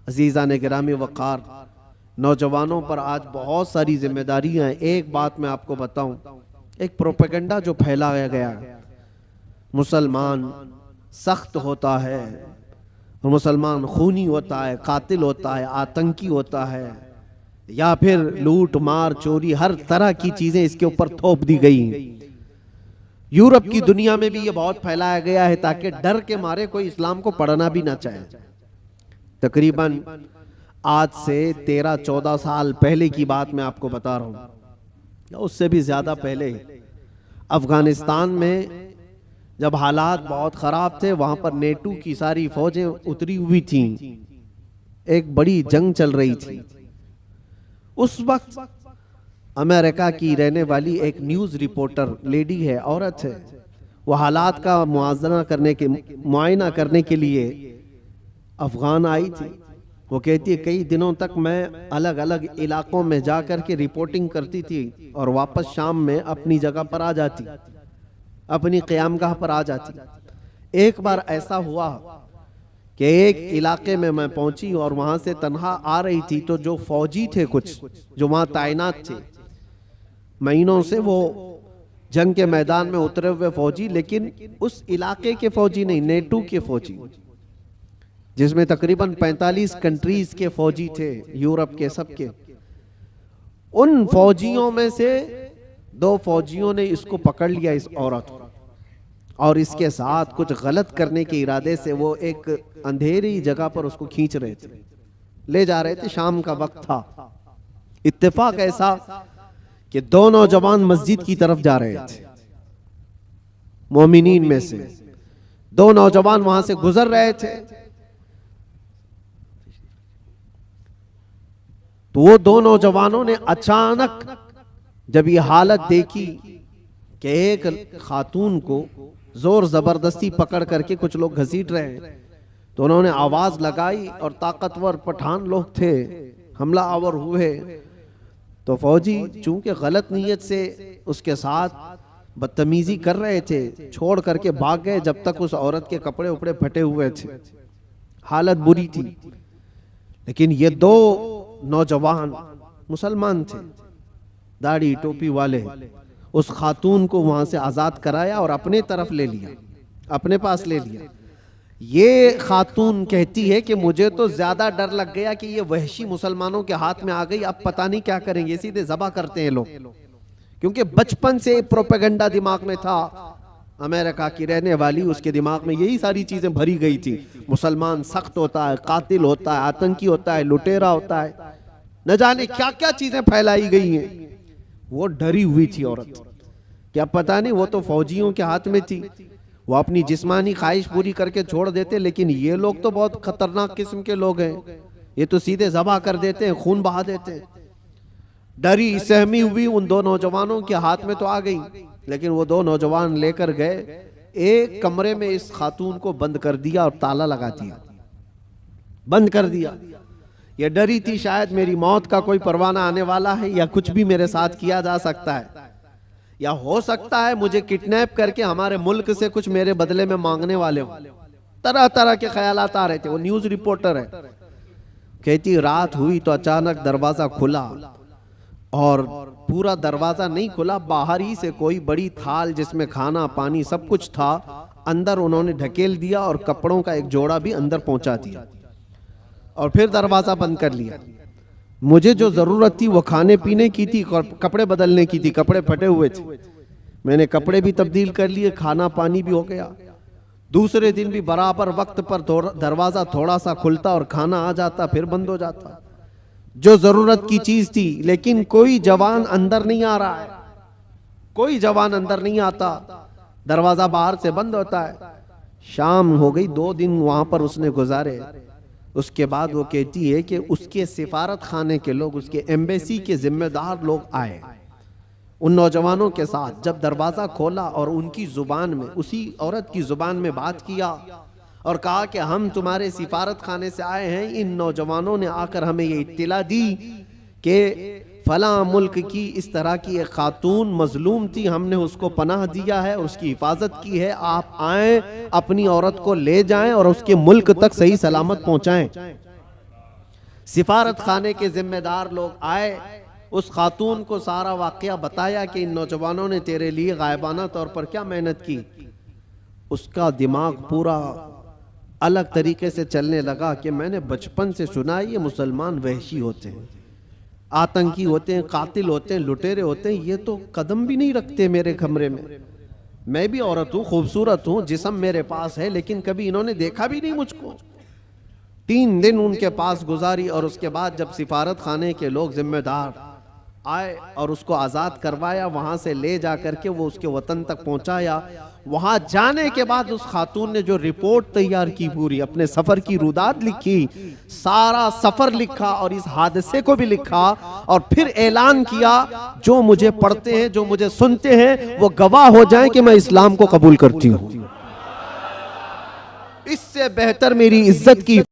अजीज़ान गिरामी वक़ार, नौजवानों पर आज बहुत सारी जिम्मेदारियां हैं। एक बात मैं आपको बताऊं, एक प्रोपेगेंडा जो फैलाया गया है, मुसलमान सख्त होता है और मुसलमान खूनी होता है, कातिल होता है, आतंकी होता है, या फिर लूट मार चोरी हर तरह की चीजें इसके ऊपर थोप दी गई। यूरोप की दुनिया में भी ये बहुत फैलाया गया है ताकि डर के मारे कोई इस्लाम को पढ़ना भी ना चाहे। तकरीबन आज से 13-14 साल पहले की बात मैं आपको बता रहा हूँ, या उससे भी ज्यादा पहले, अफगानिस्तान में जब हालात बहुत खराब थे, वहां पर नेटो की सारी फौजें उतरी हुई थीं, एक बड़ी जंग चल रही थी। उस वक्त अमेरिका की रहने वाली एक न्यूज रिपोर्टर, लेडी है, औरत है, वो हालात का मुआयना करने के लिए अफगान आई थी। वो कहती है कई दिनों तक मैं अलग अलग इलाकों में जाकर के रिपोर्टिंग करती थी और वापस शाम में अपनी जगह पर आ जाती, अपनी क़यामगाह पर आ जाती। एक बार ऐसा हुआ कि एक इलाके में मैं पहुंची और वहां से तन्हा आ रही थी, तो जो फौजी थे कुछ जो वहां तैनात थे, महीनों से वो जंग के मैदान में उतरे हुए फौजी, लेकिन उस इलाके के फौजी नहीं, नेटो के फौजी, जिसमें तकरीबन 45 कंट्रीज के फौजी थे, यूरोप के सबके। उन फौजियों में से 2 फौजियों ने इसको पकड़ लिया, इस औरत को, और इसके साथ कुछ गलत करने के इरादे से वो एक अंधेरी जगह पर उसको खींच रहे थे, ले जा रहे थे। शाम का वक्त था। इत्तेफाक ऐसा कि 2 नौजवान मस्जिद की तरफ जा रहे थे, मोमिनीन में से 2 नौजवान वहां से गुजर रहे थे। तो वो 2 नौजवानों ने अचानक जब ये हालत देखी कि एक खातून को जोर जबरदस्ती पकड़ करके कुछ लोग घसीट रहे हैं, तो उन्होंने आवाज लगाई और ताकतवर पठान लोग थे, हमला आवर हुए। तो फौजी चूंकि गलत नीयत से उसके साथ बदतमीजी कर रहे थे, छोड़ करके भाग गए जब तक उस औरत के कपड़े उपड़े फटे हुए थे, हालत बुरी थी। लेकिन ये 2 नौजवान मुसलमान थे, दाढ़ी टोपी वाले, उस खातून को वहां से आजाद कराया और अपने तरफ ले लिया, अपने पास ले लिया। ये खातून कहती है कि मुझे तो ज्यादा डर लग गया कि ये वहशी मुसलमानों के हाथ में आ गई, अब पता नहीं क्या करेंगे, सीधे ज़बह करते हैं लोग, क्योंकि बचपन से प्रोपेगेंडा दिमाग में था। अमेरिका की रहने वाली, उसके दिमाग में यही सारी चीजें भरी गई थी, मुसलमान सख्त होता है, कातिल होता है, आतंकी होता है, लुटेरा होता है, न जाने क्या क्या चीजें फैलाई गई हैं। वो डरी हुई थी औरत, क्या पता नहीं, वो तो फौजियों के हाथ में थी, वो अपनी जिस्मानी ख्वाहिश पूरी करके छोड़ देते, लेकिन ये लोग तो बहुत खतरनाक किस्म के लोग हैं, ये तो सीधे ज़बह कर देते हैं, खून बहा देते हैं। डरी सहमी हुई उन 2 नौजवानों के हाथ में तो आ गई, लेकिन वो 2 नौजवान लेकर गए, एक कमरे में इस खातून को बंद कर दिया और ताला लगा दिया, बंद कर दिया। ये डरी थी शायद मेरी मौत का कोई परवाना आने वाला है, या कुछ भी मेरे साथ किया जा सकता है, या हो सकता है मुझे किडनैप करके हमारे मुल्क से कुछ मेरे बदले में मांगने वाले हो। तरह तरह के ख्यालात आ रहे थे। वो न्यूज रिपोर्टर है, कहती रात हुई तो अचानक दरवाजा खुला, और पूरा दरवाजा नहीं खुला, बाहर ही से कोई बड़ी थाल जिसमें खाना पानी सब कुछ था, अंदर उन्होंने ढकेल दिया और कपड़ों का एक जोड़ा भी अंदर पहुंचा दिया, और फिर दरवाजा बंद कर लिया। मुझे जो जरूरत थी वो खाने पीने की थी, कपड़े बदलने की थी, कपड़े फटे हुए थे, मैंने कपड़े भी तब्दील कर लिए, खाना पानी भी हो गया। दूसरे दिन भी बराबर वक्त पर दरवाजा थोड़ा सा खुलता और खाना आ जाता, फिर बंद हो जाता, जो जरूरत की चीज थी। लेकिन कोई जवान अंदर नहीं आ रहा है, कोई जवान अंदर नहीं आता, दरवाजा बाहर से बंद होता है। शाम हो गई, 2 दिन वहां पर उसने गुजारे। उसके बाद वो कहती है कि उसके सिफारत खाने के लोग, उसके एम्बेसी के जिम्मेदार लोग आए उन नौजवानों के साथ। जब दरवाजा खोला और उनकी जुबान में, उसी औरत की जुबान में बात किया और कहा कि हम तुम्हारे सिफारत खाने से आए हैं, इन नौजवानों ने आकर हमें ये इत्तिला दी कि फला मुल्क की इस तरह की एक खातून मजलूम थी, हमने उसको पनाह दिया है, उसकी हिफाजत की है, आप आए अपनी औरत को ले जाएं और उसके मुल्क तक सही सलामत पहुंचाएं। सिफारत खाने के जिम्मेदार लोग आए, उस खातून को सारा वाकया बताया कि इन नौजवानों ने तेरे लिए गायबाना तौर पर क्या मेहनत की। उसका दिमाग पूरा अलग तरीके से चलने लगा कि मैंने बचपन से सुना है ये मुसलमान वहशी होते हैं, आतंकी होते हैं, कातिल होते हैं, लुटेरे होते हैं, ये तो कदम भी नहीं रखते मेरे कमरे में। मैं भी औरत हूँ, खूबसूरत हूँ, जिस्म मेरे पास है, लेकिन कभी इन्होंने देखा भी नहीं मुझको। 3 दिन उनके पास गुजारी और उसके बाद जब सिफारत खाने के लोग जिम्मेदार आए और उसको आज़ाद करवाया, वहाँ से ले जा करके वो उसके वतन तक पहुँचाया। वहाँ जाने के बाद उस खातून ने जो रिपोर्ट तैयार की, पूरी अपने सफ़र की रुदात लिखी, सारा सफ़र लिखा और इस हादसे को भी लिखा और फिर ऐलान किया, जो मुझे पढ़ते हैं, जो मुझे सुनते हैं, वो गवाह हो जाएं कि मैं इस्लाम को कबूल करती हूँ। इससे बेहतर मेरी इज्जत की